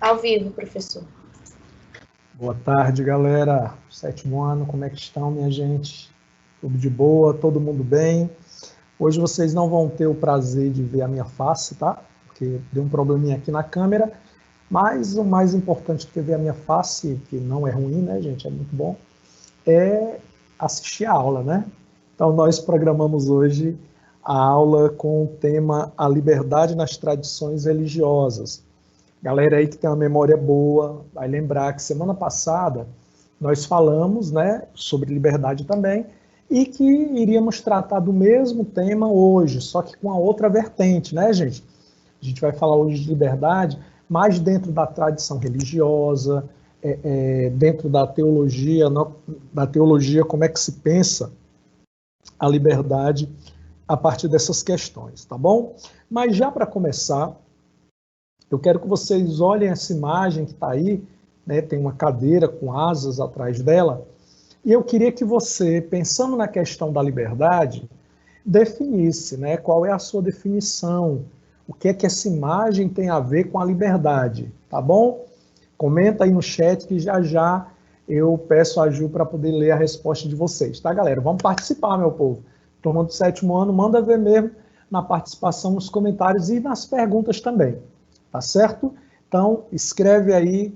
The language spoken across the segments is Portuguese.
Ao vivo, professor. Boa tarde, galera. Sétimo ano, como é que estão, minha gente? Tudo de boa? Todo mundo bem? Hoje vocês não vão ter o prazer de ver a minha face, tá? Porque deu um probleminha aqui na câmera. Mas o mais importante do que ver a minha face, que não é ruim, né, gente? É muito bom, é assistir a aula, né? Então, nós programamos hoje a aula com o tema A Liberdade nas Tradições Religiosas. Galera aí que tem uma memória boa, vai lembrar que semana passada nós falamos, né, sobre liberdade também, e que iríamos tratar do mesmo tema hoje, só que com a outra vertente, né, gente? A gente vai falar hoje de liberdade, mas dentro da tradição religiosa, dentro da teologia, como é que se pensa a liberdade a partir dessas questões, tá bom? Mas já para começar, eu quero que vocês olhem essa imagem que está aí, né, tem uma cadeira com asas atrás dela, e eu queria que você, pensando na questão da liberdade, definisse, né, qual é a sua definição, o que é que essa imagem tem a ver com a liberdade, tá bom? Comenta aí no chat que já já eu peço a Ju para poder ler a resposta de vocês, tá, galera? Vamos participar, meu povo. Turma do sétimo ano, manda ver mesmo na participação, nos comentários e nas perguntas também, tá certo? Então, escreve aí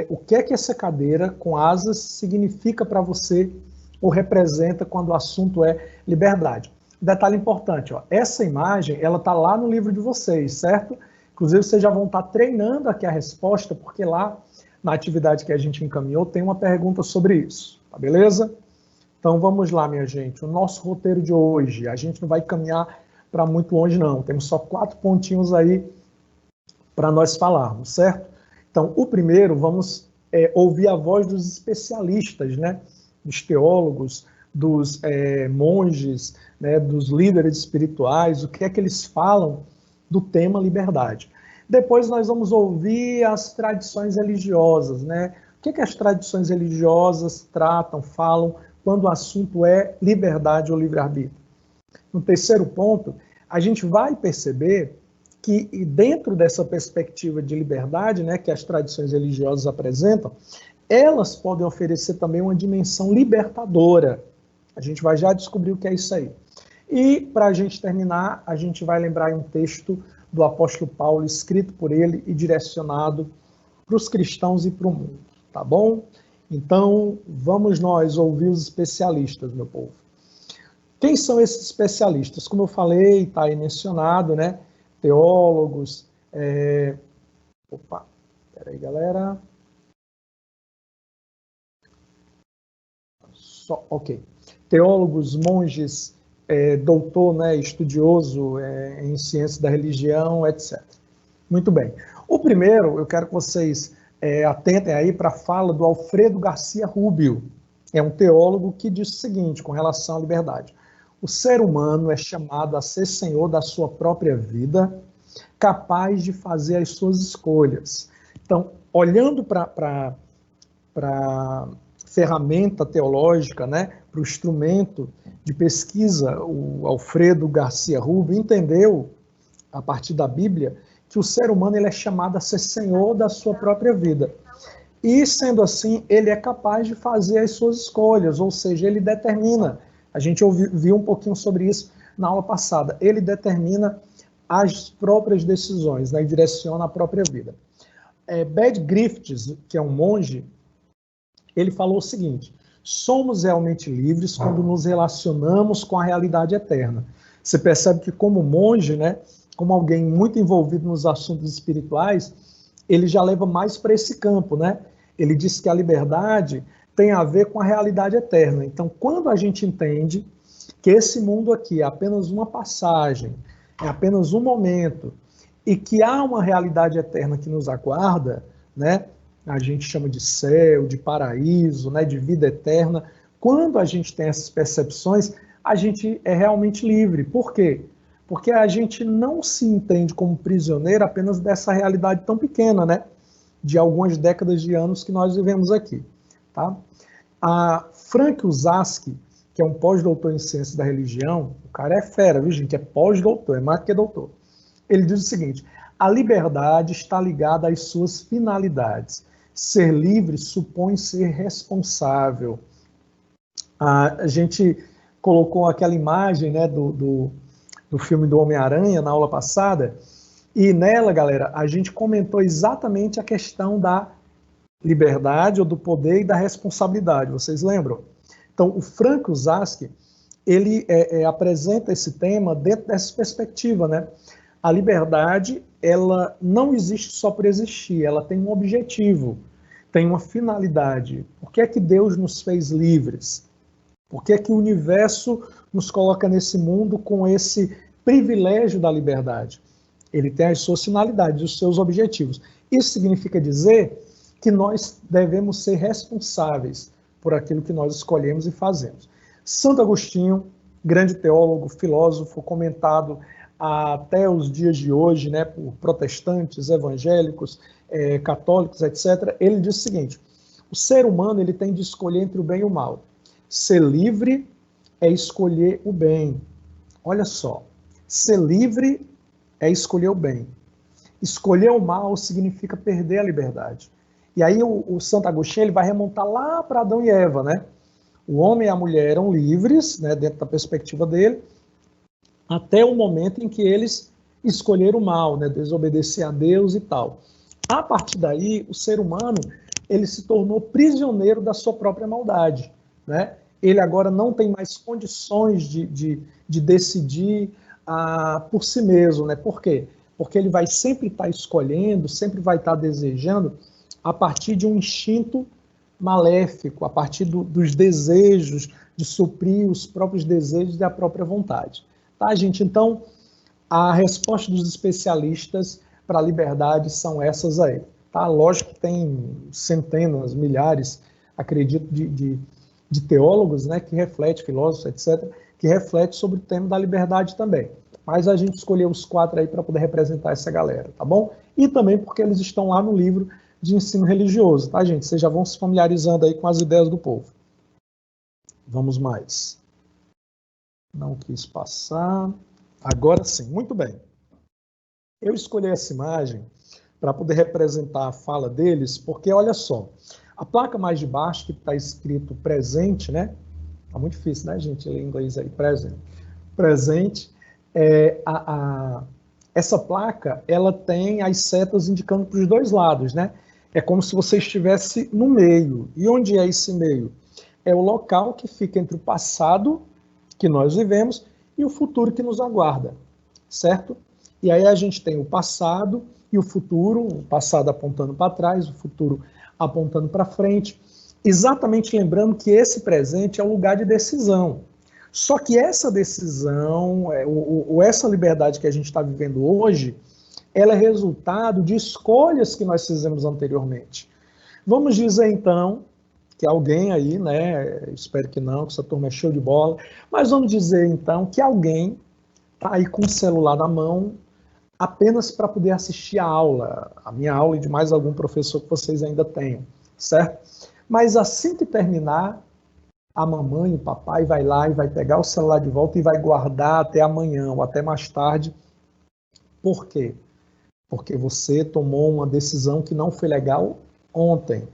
o que é que essa cadeira com asas significa para você ou representa quando o assunto é liberdade. Detalhe importante, ó, essa imagem, ela está lá no livro de vocês, certo? Inclusive, vocês já vão estar treinando aqui a resposta, porque lá, na atividade que a gente encaminhou, tem uma pergunta sobre isso, tá beleza? Então, vamos lá, minha gente. O nosso roteiro de hoje, a gente não vai caminhar para muito longe, não. Temos só 4 pontinhos aí para nós falarmos, certo? Então, o primeiro, vamos ouvir a voz dos especialistas, né? Dos teólogos, dos monges, né? Dos líderes espirituais, o que é que eles falam do tema liberdade. Depois nós vamos ouvir as tradições religiosas, né? O que é que as tradições religiosas tratam, falam, quando o assunto é liberdade ou livre-arbítrio. No terceiro ponto, a gente vai perceber que dentro dessa perspectiva de liberdade, né, que as tradições religiosas apresentam, elas podem oferecer também uma dimensão libertadora. A gente vai já descobrir o que é isso aí. E, para a gente terminar, a gente vai lembrar um texto do apóstolo Paulo, escrito por ele e direcionado para os cristãos e para o mundo, tá bom? Então, vamos nós ouvir os especialistas, meu povo. Quem são esses especialistas? Como eu falei, está aí mencionado, né? Teólogos, peraí, galera. Ok. Teólogos, monges, doutor, né, estudioso em ciência da religião, etc. Muito bem. O primeiro, eu quero que vocês atentem aí para a fala do Alfredo Garcia Rubio. É um teólogo que diz o seguinte, com relação à liberdade. O ser humano é chamado a ser senhor da sua própria vida, capaz de fazer as suas escolhas. Então, olhando para a ferramenta teológica, né, para o instrumento de pesquisa, o Alfredo Garcia Rubio entendeu, a partir da Bíblia, que o ser humano ele é chamado a ser senhor da sua própria vida. E, sendo assim, ele é capaz de fazer as suas escolhas, ou seja, ele determina. A gente viu um pouquinho sobre isso na aula passada. Ele determina as próprias decisões, né, e direciona a própria vida. Bad Griffiths, que é um monge, ele falou o seguinte: somos realmente livres quando nos relacionamos com a realidade eterna. Você percebe que, como monge, né, como alguém muito envolvido nos assuntos espirituais, ele já leva mais para esse campo, né? Ele diz que a liberdade tem a ver com a realidade eterna. Então, quando a gente entende que esse mundo aqui é apenas uma passagem, é apenas um momento, e que há uma realidade eterna que nos aguarda, né? A gente chama de céu, de paraíso, né? De vida eterna. Quando a gente tem essas percepções, a gente é realmente livre. Por quê? Porque a gente não se entende como prisioneiro apenas dessa realidade tão pequena, né? De algumas décadas de anos que nós vivemos aqui, tá? A Frank Uzaski, que é um pós-doutor em ciência da religião, o cara é fera, viu, gente? É pós-doutor, é mais do que doutor. Ele diz o seguinte: A liberdade está ligada às suas finalidades. Ser livre supõe ser responsável. A gente colocou aquela imagem, né, do filme do Homem-Aranha na aula passada, e nela, galera, a gente comentou exatamente a questão da liberdade ou do poder e da responsabilidade. Vocês lembram? Então, o Frank Ozaski, ele apresenta esse tema dentro dessa perspectiva, né? A liberdade, ela não existe só por existir, ela tem um objetivo, tem uma finalidade. Por que é que Deus nos fez livres? Por que é que o universo nos coloca nesse mundo com esse privilégio da liberdade? Ele tem as suas finalidades, os seus objetivos. Isso significa dizer que nós devemos ser responsáveis por aquilo que nós escolhemos e fazemos. Santo Agostinho, grande teólogo, filósofo, comentado até os dias de hoje, né, por protestantes, evangélicos, católicos, etc., ele diz o seguinte: o ser humano ele tem de escolher entre o bem e o mal. Ser livre é escolher o bem. Olha só, ser livre é escolher o bem. Escolher o mal significa perder a liberdade. E aí o Santo Agostinho ele vai remontar lá para Adão e Eva, né? O homem e a mulher eram livres, né, dentro da perspectiva dele, até o momento em que eles escolheram o mal, né, desobedecer a Deus e tal. A partir daí, o ser humano ele se tornou prisioneiro da sua própria maldade, né? Ele agora não tem mais condições de decidir por si mesmo, né? Por quê? Porque ele vai sempre estar escolhendo, sempre vai estar desejando a partir de um instinto maléfico, a partir dos desejos, de suprir os próprios desejos e a própria vontade. Tá, gente? Então, a resposta dos especialistas para a liberdade são essas aí. Tá? Lógico que tem centenas, milhares, acredito, de teólogos, né, que refletem, filósofos, etc., que refletem sobre o tema da liberdade também. Mas a gente escolheu os 4 aí para poder representar essa galera, tá bom? E também porque eles estão lá no livro de ensino religioso, tá, gente? Vocês já vão se familiarizando aí com as ideias do povo. Vamos mais. Não quis passar. Agora sim, muito bem. Eu escolhi essa imagem para poder representar a fala deles, porque olha só, a placa mais de baixo que está escrito presente, né? Tá muito difícil, né, gente? Ler em inglês aí, present. Presente. Essa placa, ela tem as setas indicando para os dois lados, né? É como se você estivesse no meio. E onde é esse meio? É o local que fica entre o passado que nós vivemos e o futuro que nos aguarda, certo? E aí a gente tem o passado e o futuro, o passado apontando para trás, o futuro apontando para frente, exatamente lembrando que esse presente é o lugar de decisão. Só que essa decisão, ou essa liberdade que a gente está vivendo hoje, ela é resultado de escolhas que nós fizemos anteriormente. Vamos dizer, então, que alguém aí, né, espero que não, que essa turma é show de bola, mas vamos dizer, então, que alguém está aí com o celular na mão apenas para poder assistir a aula, a minha aula e de mais algum professor que vocês ainda tenham, certo? Mas assim que terminar, a mamãe, o papai vai lá e vai pegar o celular de volta e vai guardar até amanhã ou até mais tarde. Por quê? Porque você tomou uma decisão que não foi legal ontem.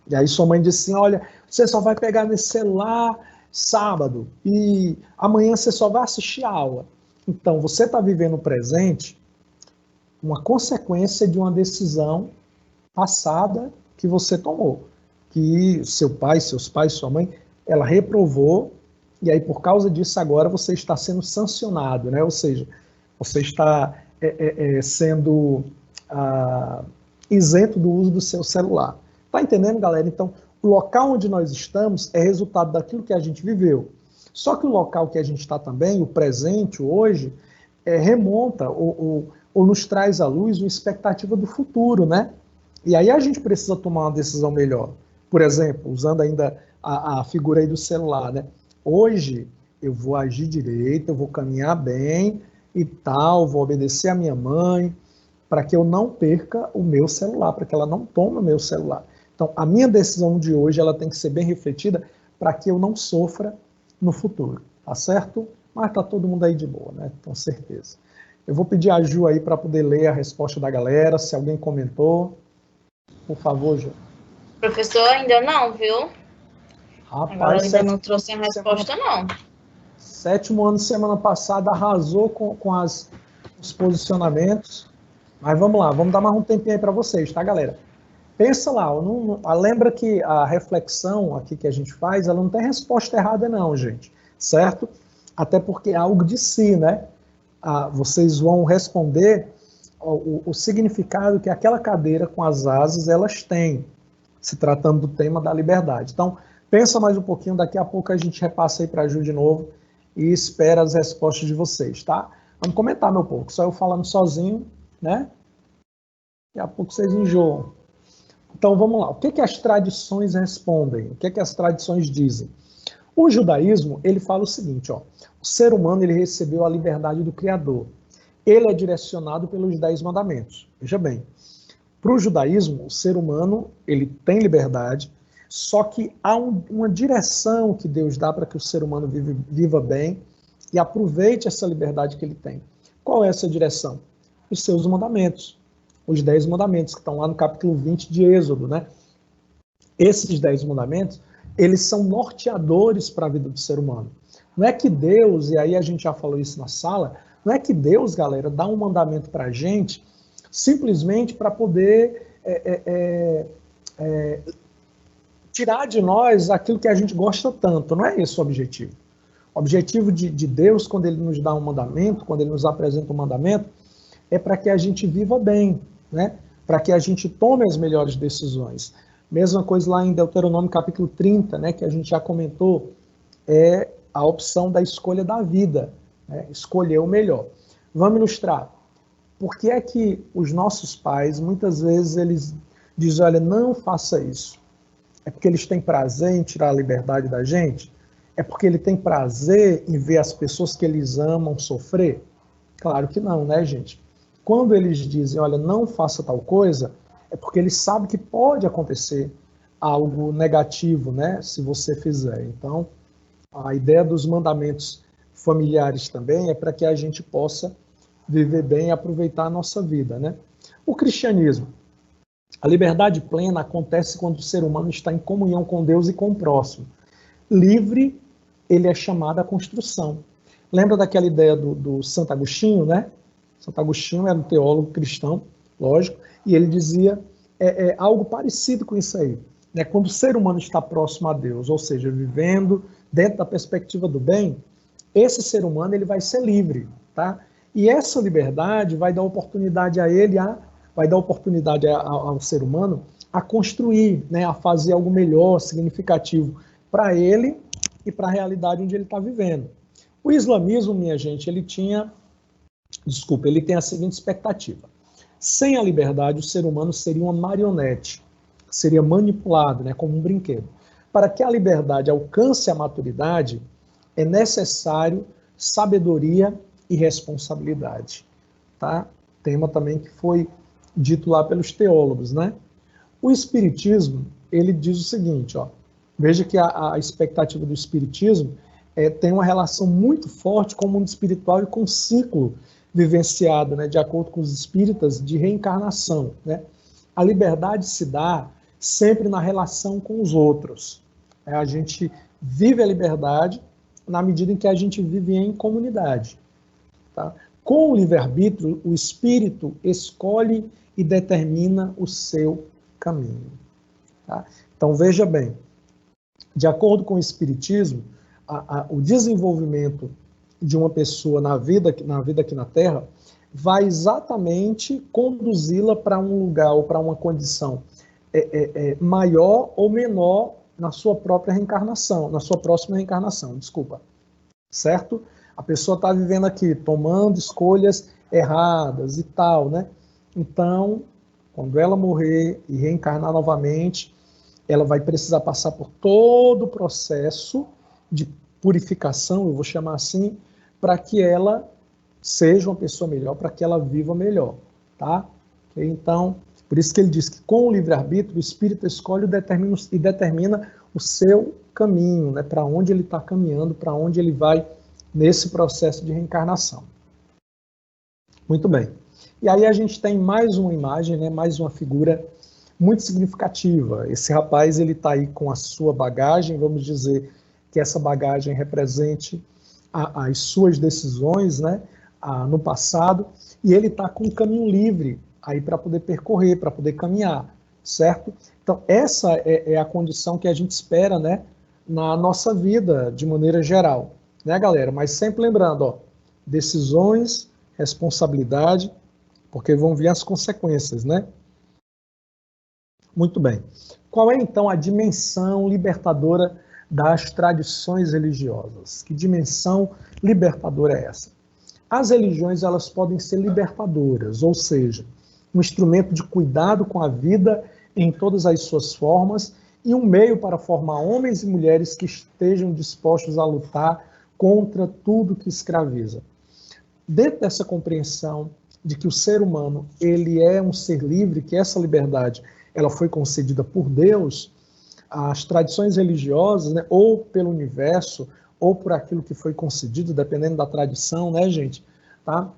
E aí sua mãe disse assim, olha, você só vai pegar nesse celular sábado e amanhã você só vai assistir a aula. Então, você está vivendo o presente, uma consequência de uma decisão passada que você tomou. Que seu pai, seus pais, sua mãe, ela reprovou, e aí por causa disso agora você está sendo sancionado, né? Ou seja, você está sendo isento do uso do seu celular. Tá entendendo, galera? Então, o local onde nós estamos é resultado daquilo que a gente viveu. Só que o local que a gente está também, o presente, o hoje, remonta ou nos traz à luz uma expectativa do futuro, né? E aí a gente precisa tomar uma decisão melhor. Por exemplo, usando ainda a figura aí do celular, né? Hoje eu vou agir direito, eu vou caminhar bem e tal, vou obedecer a minha mãe, para que eu não perca o meu celular, para que ela não tome o meu celular. Então, a minha decisão de hoje ela tem que ser bem refletida para que eu não sofra no futuro, tá certo? Mas tá todo mundo aí de boa, né? Com certeza. Eu vou pedir a Ju aí para poder ler a resposta da galera, se alguém comentou. Por favor, Ju. Professor, ainda não, viu? Rapaz, a galera ainda não trouxe a resposta, não. Sétimo ano, semana passada, arrasou com os posicionamentos. Mas vamos lá, vamos dar mais um tempinho aí para vocês, tá, galera? Pensa lá, lembra que a reflexão aqui que a gente faz, ela não tem resposta errada não, gente, certo? Até porque é algo de si, né? Vocês vão responder o significado que aquela cadeira com as asas, elas têm, se tratando do tema da liberdade. Então, pensa mais um pouquinho, daqui a pouco a gente repassa aí para a Ju de novo e espera as respostas de vocês, tá? Vamos comentar, meu povo, só eu falando sozinho, né? Daqui a pouco vocês enjoam. Então, vamos lá. O que as tradições respondem? O que as tradições dizem? O judaísmo, ele fala o seguinte, ó, o ser humano, ele recebeu a liberdade do Criador. Ele é direcionado pelos 10 mandamentos. Veja bem, para o judaísmo, o ser humano, ele tem liberdade, só que há uma direção que Deus dá para que o ser humano viva bem e aproveite essa liberdade que ele tem. Qual é essa direção? Os seus mandamentos. Os 10 mandamentos, que estão lá no capítulo 20 de Êxodo, né? Esses 10 mandamentos, eles são norteadores para a vida do ser humano. Não é que Deus, e aí a gente já falou isso na sala, não é que Deus, galera, dá um mandamento para a gente simplesmente para poder tirar de nós aquilo que a gente gosta tanto. Não é esse o objetivo. O objetivo de Deus, quando ele nos dá um mandamento, quando ele nos apresenta um mandamento, é para que a gente viva bem, né? Para que a gente tome as melhores decisões. Mesma coisa lá em Deuteronômio capítulo 30, né, que a gente já comentou, é a opção da escolha da vida, né? Escolher o melhor. Vamos ilustrar. Por que é que os nossos pais, muitas vezes, eles dizem, olha, não faça isso? É porque eles têm prazer em tirar a liberdade da gente? É porque ele tem prazer em ver as pessoas que eles amam sofrer? Claro que não, né, gente? Quando eles dizem, olha, não faça tal coisa, é porque eles sabem que pode acontecer algo negativo, né, se você fizer. Então, a ideia dos mandamentos familiares também é para que a gente possa viver bem e aproveitar a nossa vida, né? O cristianismo. A liberdade plena acontece quando o ser humano está em comunhão com Deus e com o próximo. Livre, ele é chamado à construção. Lembra daquela ideia do Santo Agostinho, né? Santo Agostinho era um teólogo cristão, lógico, e ele dizia algo parecido com isso aí. Né? Quando o ser humano está próximo a Deus, ou seja, vivendo dentro da perspectiva do bem, esse ser humano ele vai ser livre, tá? E essa liberdade vai dar oportunidade a ele, vai dar oportunidade ao ser humano a construir, né? A fazer algo melhor, significativo para ele e para a realidade onde ele está vivendo. O islamismo, minha gente, ele tem a seguinte expectativa. Sem a liberdade, o ser humano seria uma marionete, seria manipulado, né, como um brinquedo. Para que a liberdade alcance a maturidade, é necessário sabedoria e responsabilidade. Tá? Tema também que foi dito lá pelos teólogos, né? O espiritismo, ele diz o seguinte, ó, veja que a expectativa do espiritismo tem uma relação muito forte com o mundo espiritual e com o ciclo vivenciado, né, de acordo com os espíritas, de reencarnação. Né? A liberdade se dá sempre na relação com os outros. A gente vive a liberdade na medida em que a gente vive em comunidade. Tá? Com o livre-arbítrio, o espírito escolhe e determina o seu caminho. Tá? Então, veja bem, de acordo com o espiritismo, o desenvolvimento de uma pessoa na vida aqui na Terra vai exatamente conduzi-la para um lugar ou para uma condição maior ou menor na sua própria reencarnação, na sua próxima reencarnação, desculpa. Certo? A pessoa está vivendo aqui, tomando escolhas erradas e tal, né? Então, quando ela morrer e reencarnar novamente, ela vai precisar passar por todo o processo de purificação, eu vou chamar assim, para que ela seja uma pessoa melhor, para que ela viva melhor, tá? Então, por isso que ele diz que com o livre-arbítrio, o espírito escolhe e determina o seu caminho, né? Para onde ele está caminhando, para onde ele vai nesse processo de reencarnação. Muito bem. E aí a gente tem mais uma imagem, né, mais uma figura muito significativa. Esse rapaz, ele está aí com a sua bagagem, vamos dizer que essa bagagem represente as suas decisões, né, no passado, e ele está com um caminho livre aí para poder percorrer, para poder caminhar, certo? Então, essa é a condição que a gente espera, né, na nossa vida, de maneira geral, né, galera? Mas sempre lembrando, ó, decisões, responsabilidade, porque vão vir as consequências, né? Muito bem. Qual é, então, a dimensão libertadora das tradições religiosas? Que dimensão libertadora é essa? As religiões, elas podem ser libertadoras, ou seja, um instrumento de cuidado com a vida em todas as suas formas e um meio para formar homens e mulheres que estejam dispostos a lutar contra tudo que escraviza. Dentro dessa compreensão de que o ser humano, ele é um ser livre, que essa liberdade ela foi concedida por Deus, as tradições religiosas, né, ou pelo universo, ou por aquilo que foi concedido, dependendo da tradição, né, gente? Tá?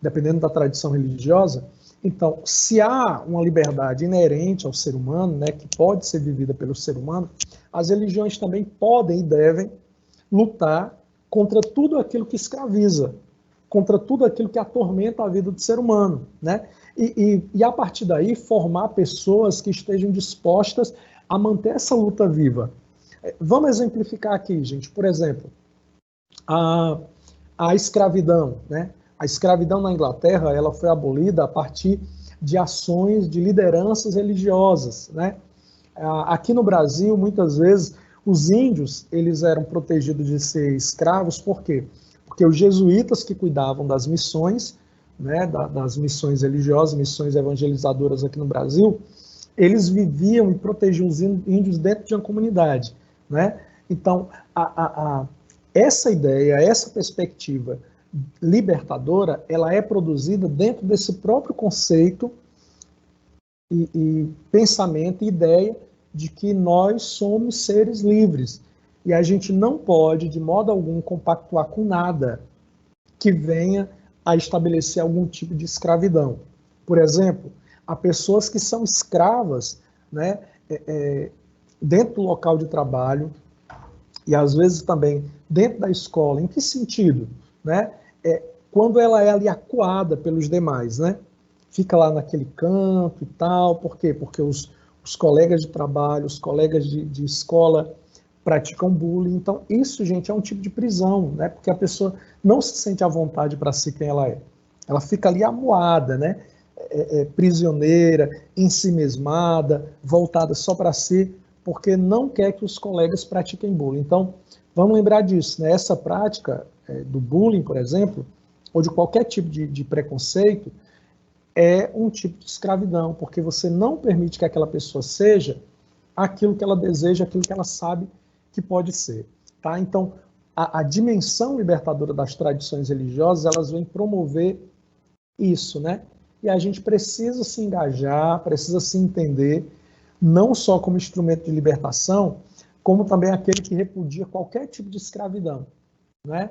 Dependendo da tradição religiosa. Então, se há uma liberdade inerente ao ser humano, né, que pode ser vivida pelo ser humano, as religiões também podem e devem lutar contra tudo aquilo que escraviza, contra tudo aquilo que atormenta a vida do ser humano, né? E a partir daí formar pessoas que estejam dispostas a manter essa luta viva. Vamos exemplificar aqui, gente. Por exemplo, a escravidão, né? A escravidão na Inglaterra, ela foi abolida a partir de ações de lideranças religiosas, né? Aqui no Brasil, muitas vezes, os índios, eles eram protegidos de ser escravos, por quê? Porque os jesuítas que cuidavam das missões, né, das missões religiosas, missões evangelizadoras aqui no Brasil, eles viviam e protegiam os índios dentro de uma comunidade, né? Então, essa ideia, essa perspectiva libertadora, ela é produzida dentro desse próprio conceito e pensamento e ideia de que nós somos seres livres e a gente não pode, de modo algum, compactuar com nada que venha a estabelecer algum tipo de escravidão. Por exemplo, há pessoas que são escravas, né, dentro do local de trabalho e às vezes também dentro da escola. Em que sentido? Né? Quando ela é ali acuada pelos demais, né? Fica lá naquele canto e tal. Por quê? Porque os colegas de trabalho, os colegas de escola praticam bullying. Então, isso, gente, é um tipo de prisão, né? Porque a pessoa não se sente à vontade para ser quem ela é. Ela fica ali amuada, né? Prisioneira, ensimesmada, voltada só para si, porque não quer que os colegas pratiquem bullying. Então, vamos lembrar disso, né? Essa prática do bullying, por exemplo, ou de qualquer tipo de preconceito, é um tipo de escravidão, porque você não permite que aquela pessoa seja aquilo que ela deseja, aquilo que ela sabe que pode ser. Tá? Então, a dimensão libertadora das tradições religiosas, elas vêm promover isso, né? E a gente precisa se engajar, precisa se entender, não só como instrumento de libertação, como também aquele que repudia qualquer tipo de escravidão, né?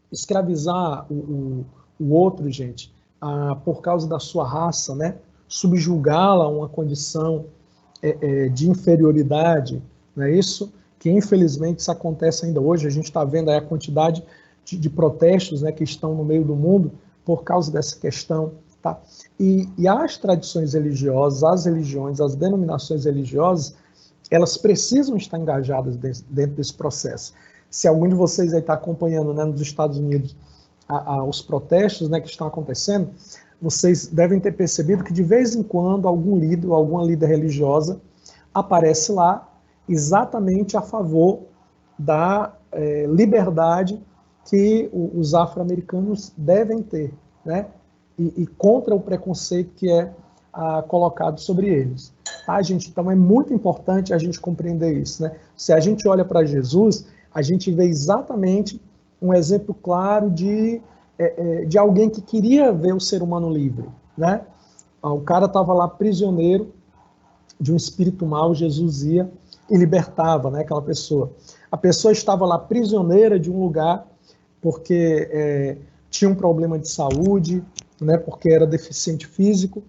Escravizar o outro, gente, por causa da sua raça, né? Subjugá-la a uma condição de inferioridade, não é isso? Que infelizmente isso acontece ainda hoje. A gente está vendo aí a quantidade de protestos, né, que estão no meio do mundo por causa dessa questão. Tá? E as tradições religiosas, as religiões, as denominações religiosas, elas precisam estar engajadas dentro desse processo. Se algum de vocês aí está acompanhando, né, nos Estados Unidos os protestos, né, que estão acontecendo, vocês devem ter percebido que de vez em quando algum líder ou alguma líder religiosa aparece lá exatamente a favor da liberdade que os afro-americanos devem ter, né? E contra o preconceito que é colocado sobre eles. Tá, gente? Então é muito importante a gente compreender isso, né? Se a gente olha para Jesus, a gente vê exatamente um exemplo claro de alguém que queria ver o ser humano livre, né? O cara estava lá prisioneiro de um espírito mau, Jesus ia e libertava, né, aquela pessoa. A pessoa estava lá prisioneira de um lugar porque tinha um problema de saúde, né, porque era deficiente físico,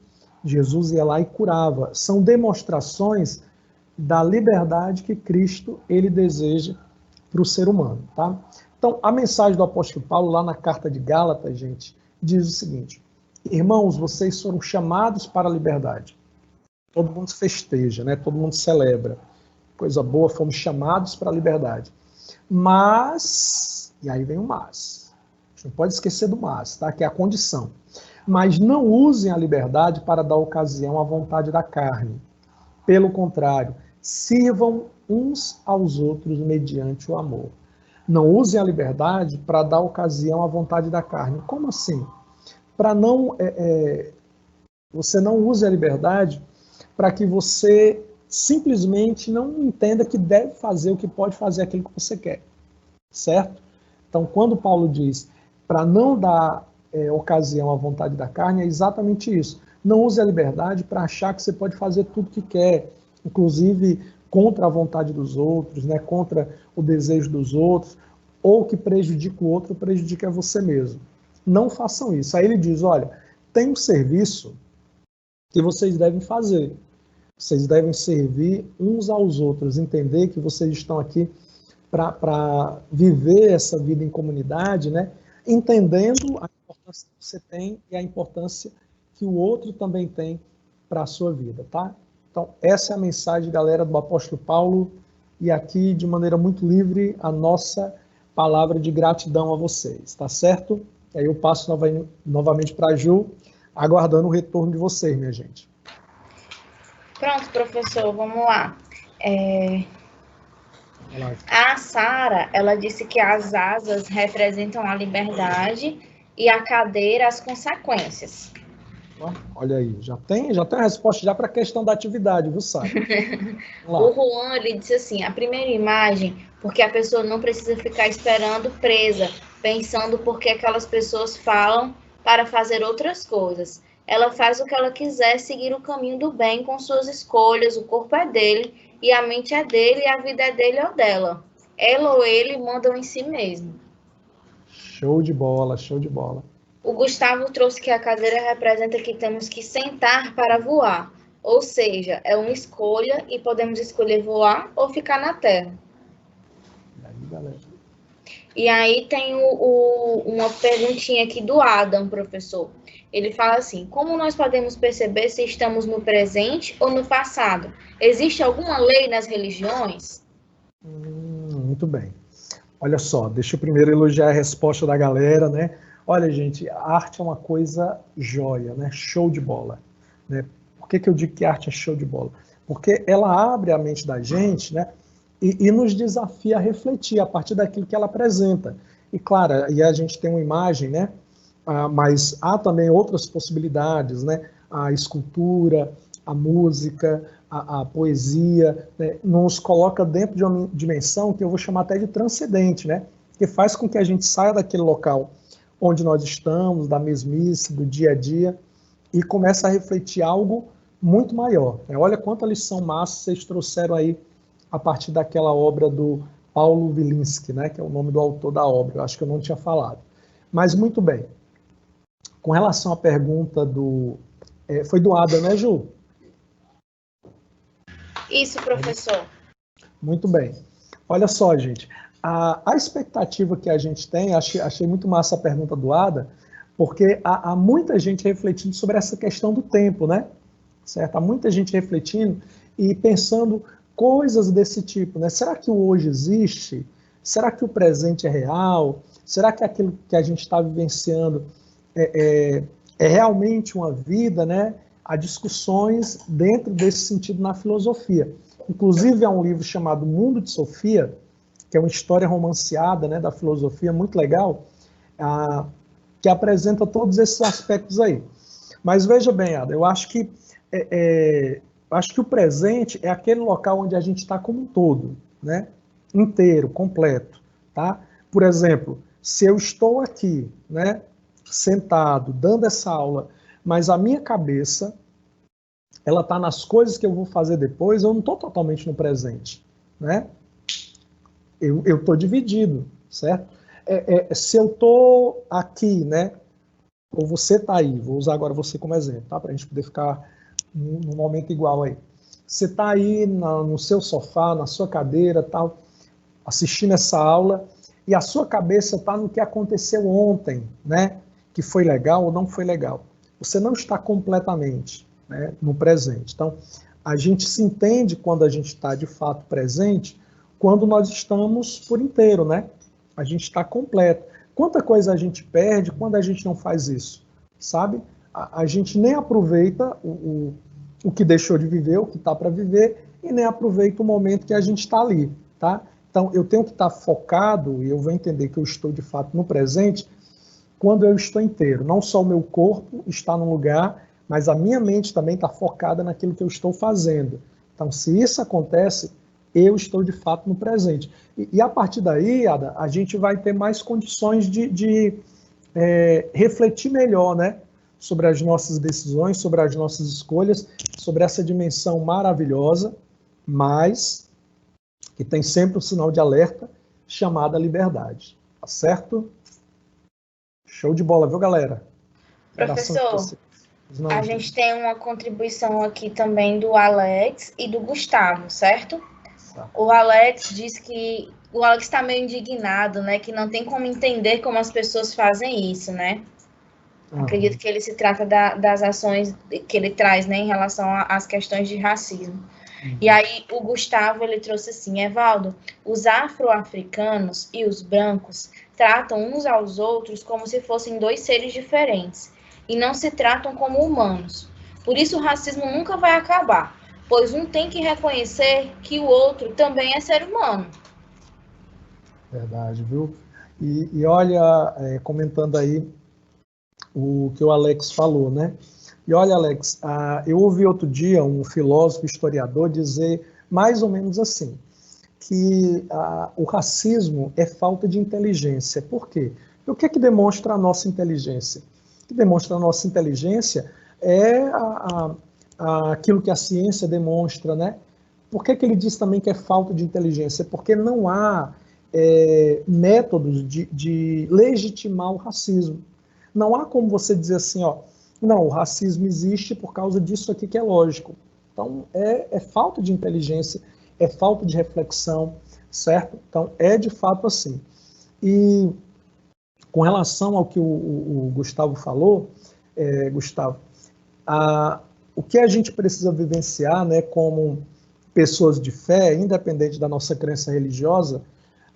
Jesus ia lá e curava. São demonstrações da liberdade que Cristo ele deseja para o ser humano, tá? Então, a mensagem do apóstolo Paulo lá na carta de Gálatas, gente, diz o seguinte: irmãos, vocês foram chamados para a liberdade. Todo mundo festeja, né? Todo mundo celebra. Coisa boa, fomos chamados para a liberdade. Mas, e aí vem o mas. A gente não pode esquecer do mas, tá? Que é a condição. Mas não usem a liberdade para dar ocasião à vontade da carne. Pelo contrário, sirvam uns aos outros mediante o amor. Não usem a liberdade para dar ocasião à vontade da carne. Como assim? Para não... você não use a liberdade para que você simplesmente não entenda que deve fazer o que pode fazer aquilo que você quer. Certo? Então, quando Paulo diz para não dar ocasião à vontade da carne, é exatamente isso. Não use a liberdade para achar que você pode fazer tudo que quer, inclusive contra a vontade dos outros, né, contra o desejo dos outros, ou que prejudica o outro, prejudica você mesmo. Não façam isso. Aí ele diz, olha, tem um serviço que vocês devem fazer. Vocês devem servir uns aos outros, entender que vocês estão aqui para viver essa vida em comunidade, né? Entendendo a importância que você tem e a importância que o outro também tem para a sua vida, tá? Então, essa é a mensagem, galera, do apóstolo Paulo, e aqui, de maneira muito livre, a nossa palavra de gratidão a vocês, tá certo? Aí eu passo novamente para a Ju, aguardando o retorno de vocês, minha gente. Pronto, professor, vamos lá. A Sara, ela disse que as asas representam a liberdade e a cadeira as consequências. Olha aí, já tem a resposta já para a questão da atividade, viu, Sara? O Juan, ele disse assim, a primeira imagem, porque a pessoa não precisa ficar esperando presa, pensando porque aquelas pessoas falam para fazer outras coisas. Ela faz o que ela quiser, seguir o caminho do bem com suas escolhas, o corpo é dele, e a mente é dele, e a vida é dele ou dela. Ela ou ele mandam em si mesmo. Show de bola, show de bola. O Gustavo trouxe que a cadeira representa que temos que sentar para voar. Ou seja, é uma escolha e podemos escolher voar ou ficar na terra. E aí, galera? E aí tem uma perguntinha aqui do Adam, professor. Ele fala assim, como nós podemos perceber se estamos no presente ou no passado? Existe alguma lei nas religiões? Muito bem. Olha só, deixa eu primeiro elogiar a resposta da galera, né? Olha, gente, a arte é uma coisa joia, né? Show de bola, né? Por que eu digo que a arte é show de bola? Porque ela abre a mente da gente, né? E nos desafia a refletir a partir daquilo que ela apresenta. E claro, e a gente tem uma imagem, né? Mas há também outras possibilidades, né? A escultura, a música, a poesia, né? Nos coloca dentro de uma dimensão que eu vou chamar até de transcendente, né? Que faz com que a gente saia daquele local onde nós estamos, da mesmice, do dia a dia, e comece a refletir algo muito maior. Olha quanta lição massa vocês trouxeram aí a partir daquela obra do Paulo Wilinski, né, que é o nome do autor da obra, eu acho que eu não tinha falado. Mas muito bem. Com relação à pergunta foi do Adam, né, Ju? Isso, professor. Muito bem. Olha só, gente, a expectativa que a gente tem, achei muito massa a pergunta do Ada, porque há muita gente refletindo sobre essa questão do tempo, né? Certo? Há muita gente refletindo e pensando coisas desse tipo, né? Será que o hoje existe? Será que o presente é real? Será que aquilo que a gente está vivenciando é realmente uma vida, né? Há discussões dentro desse sentido na filosofia. Inclusive, há um livro chamado Mundo de Sofia, que é uma história romanceada, né, da filosofia, muito legal, que apresenta todos esses aspectos aí. Mas veja bem, Ada, eu acho que o presente é aquele local onde a gente está como um todo, né, inteiro, completo, tá? Por exemplo, se eu estou aqui, né, sentado, dando essa aula, mas a minha cabeça, ela está nas coisas que eu vou fazer depois, eu não estou totalmente no presente, né? Eu estou dividido, certo? se eu estou aqui, né? Ou você está aí, vou usar agora você como exemplo, tá? Para a gente poder ficar num momento igual aí. Você está aí no seu sofá, na sua cadeira, tal, assistindo essa aula, e a sua cabeça está no que aconteceu ontem, né? Que foi legal ou não foi legal. Você não está completamente, né, no presente. Então, a gente se entende quando a gente está de fato presente, quando nós estamos por inteiro, né? A gente está completo. Quanta coisa a gente perde quando a gente não faz isso, sabe? A gente nem aproveita o que deixou de viver, o que está para viver, e nem aproveita o momento que a gente está ali, tá? Então, eu tenho que estar focado, e eu vou entender que eu estou de fato no presente, quando eu estou inteiro. Não só o meu corpo está no lugar, mas a minha mente também está focada naquilo que eu estou fazendo. Então, se isso acontece, eu estou de fato no presente. E a partir daí, Ada, a gente vai ter mais condições de refletir melhor, né? Sobre as nossas decisões, sobre as nossas escolhas, sobre essa dimensão maravilhosa, mas que tem sempre um sinal de alerta, chamada liberdade. Tá certo? Show de bola, viu, galera? Professor, a gente tem uma contribuição aqui também do Alex e do Gustavo, certo? O Alex diz que o Alex está meio indignado, né? Que não tem como entender como as pessoas fazem isso, né? Acredito que ele se trata das ações que ele traz, né, em relação às questões de racismo. E aí o Gustavo, ele trouxe assim: Evaldo, os afro-africanos e os brancos tratam uns aos outros como se fossem dois seres diferentes e não se tratam como humanos. Por isso o racismo nunca vai acabar, pois um tem que reconhecer que o outro também é ser humano. Verdade, viu? E olha, comentando aí o que o Alex falou, né? E olha, Alex, eu ouvi outro dia um filósofo historiador dizer mais ou menos assim, que o racismo é falta de inteligência. Por quê? E o que é que demonstra a nossa inteligência? O que demonstra a nossa inteligência é aquilo que a ciência demonstra, né? Por que ele diz também que é falta de inteligência? Porque não há métodos de legitimar o racismo. Não há como você dizer assim, ó, não, o racismo existe por causa disso aqui que é lógico. Então, é falta de inteligência, é falta de reflexão, certo? Então, é de fato assim. E com relação ao que o Gustavo falou, Gustavo, o que a gente precisa vivenciar, né, como pessoas de fé, independente da nossa crença religiosa,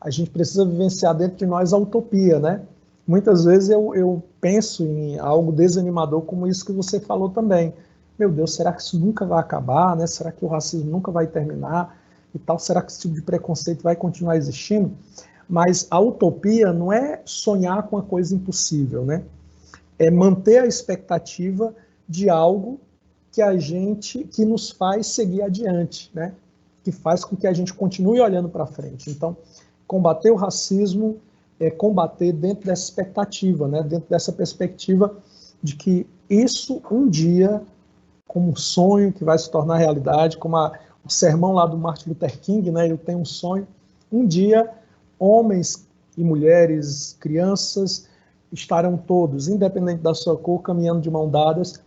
a gente precisa vivenciar dentro de nós a utopia, né? Muitas vezes eu penso em algo desanimador como isso que você falou também. Meu Deus, será que isso nunca vai acabar, né? Será que o racismo nunca vai terminar e tal? Será que esse tipo de preconceito vai continuar existindo? Mas a utopia não é sonhar com uma coisa impossível, né? É manter a expectativa de algo que nos faz seguir adiante, né? Que faz com que a gente continue olhando para frente. Então, combater o racismo é combater dentro dessa expectativa, né? Dentro dessa perspectiva de que isso um dia, como um sonho que vai se tornar realidade, como o sermão lá do Martin Luther King, né? Eu tenho um sonho, um dia homens e mulheres, crianças, estarão todos, independente da sua cor, caminhando de mão dadas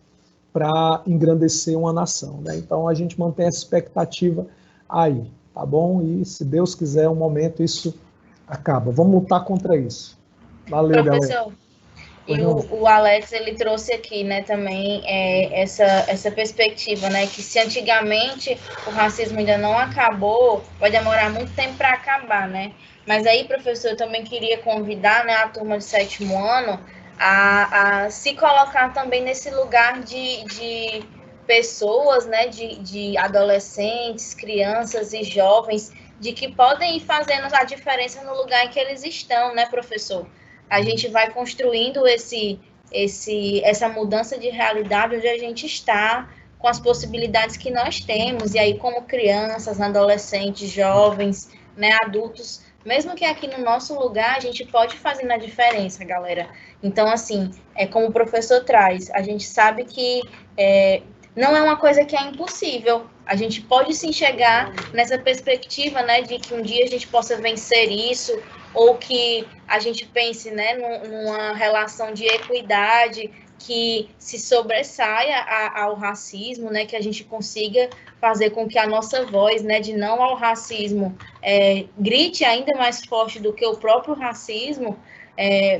para engrandecer uma nação, né? Então a gente mantém essa expectativa aí, tá bom? E se Deus quiser, um momento isso acaba. Vamos lutar contra isso. Valeu, Professor, galera. E o Alex, ele trouxe aqui, né, também essa perspectiva, né, que se antigamente o racismo ainda não acabou, vai demorar muito tempo para acabar, né? Mas aí, professor, eu também queria convidar, né, a turma de 7º ano a se colocar também nesse lugar de pessoas, né, de adolescentes, crianças e jovens, de que podem ir fazendo a diferença no lugar em que eles estão, né, professor? A gente vai construindo essa mudança de realidade onde a gente está, com as possibilidades que nós temos, e aí como crianças, adolescentes, jovens, né, adultos, mesmo que aqui no nosso lugar, a gente pode fazer a diferença, galera. Então, assim, como o professor traz, a gente sabe que não é uma coisa que é impossível. A gente pode sim chegar nessa perspectiva, né, de que um dia a gente possa vencer isso, ou que a gente pense, né, numa relação de equidade que se sobressaia ao racismo, né, que a gente consiga fazer com que a nossa voz, né, de não ao racismo grite ainda mais forte do que o próprio racismo,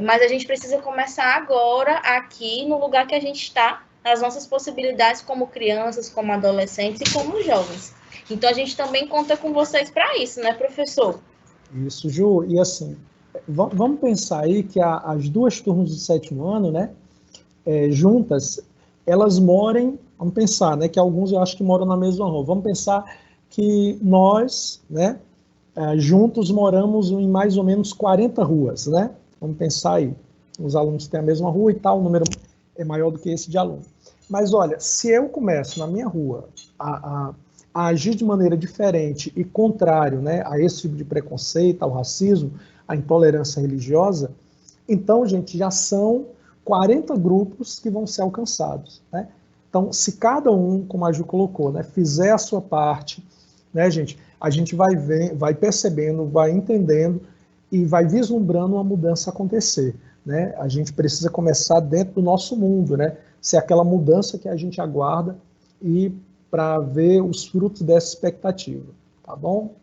mas a gente precisa começar agora, aqui, no lugar que a gente está, nas nossas possibilidades como crianças, como adolescentes e como jovens. Então, a gente também conta com vocês para isso, né, professor? Isso, Ju. E assim, vamos pensar aí que as duas turmas do sétimo ano, né, juntas, elas moram, vamos pensar, né, que alguns eu acho que moram na mesma rua. Vamos pensar que nós, né, juntos moramos em mais ou menos 40 ruas, né? Vamos pensar aí. Os alunos têm a mesma rua e tal, o número é maior do que esse de aluno. Mas olha, se eu começo na minha rua a agir de maneira diferente e contrário, né, a esse tipo de preconceito, ao racismo, à intolerância religiosa, então, gente, já são 40 grupos que vão ser alcançados, né? Então, se cada um, como a Ju colocou, né, fizer a sua parte, né, gente, a gente vai percebendo, vai entendendo e vai vislumbrando uma mudança acontecer, né? A gente precisa começar dentro do nosso mundo, né? Ser aquela mudança que a gente aguarda e para ver os frutos dessa expectativa, tá bom?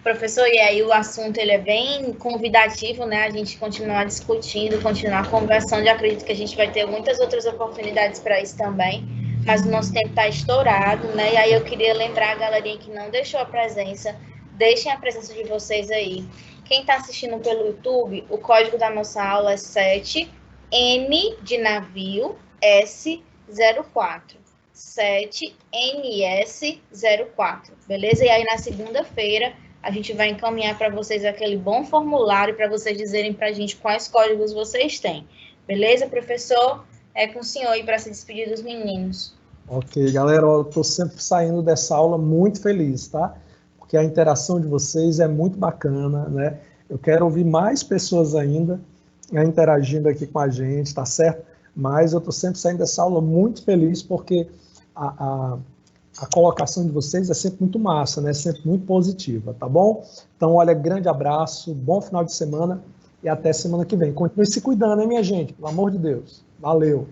Professor, e aí o assunto ele é bem convidativo, né? A gente continuar discutindo, continuar conversando. Eu acredito que a gente vai ter muitas outras oportunidades para isso também, mas o nosso tempo está estourado, né? E aí eu queria lembrar a galerinha que não deixou a presença, deixem a presença de vocês aí. Quem está assistindo pelo YouTube, o código da nossa aula é 7N de navio S04. 7NS04, beleza? E aí na segunda-feira a gente vai encaminhar para vocês aquele bom formulário para vocês dizerem para a gente quais códigos vocês têm. Beleza, professor? É com o senhor aí para se despedir dos meninos. Ok, galera, eu estou sempre saindo dessa aula muito feliz, tá? Porque a interação de vocês é muito bacana, né? Eu quero ouvir mais pessoas ainda interagindo aqui com a gente, tá certo? Mas eu estou sempre saindo dessa aula muito feliz porque a colocação de vocês é sempre muito massa, né? Sempre muito positiva, tá bom? Então, olha, grande abraço, bom final de semana e até semana que vem. Continue se cuidando, hein, minha gente? Pelo amor de Deus. Valeu!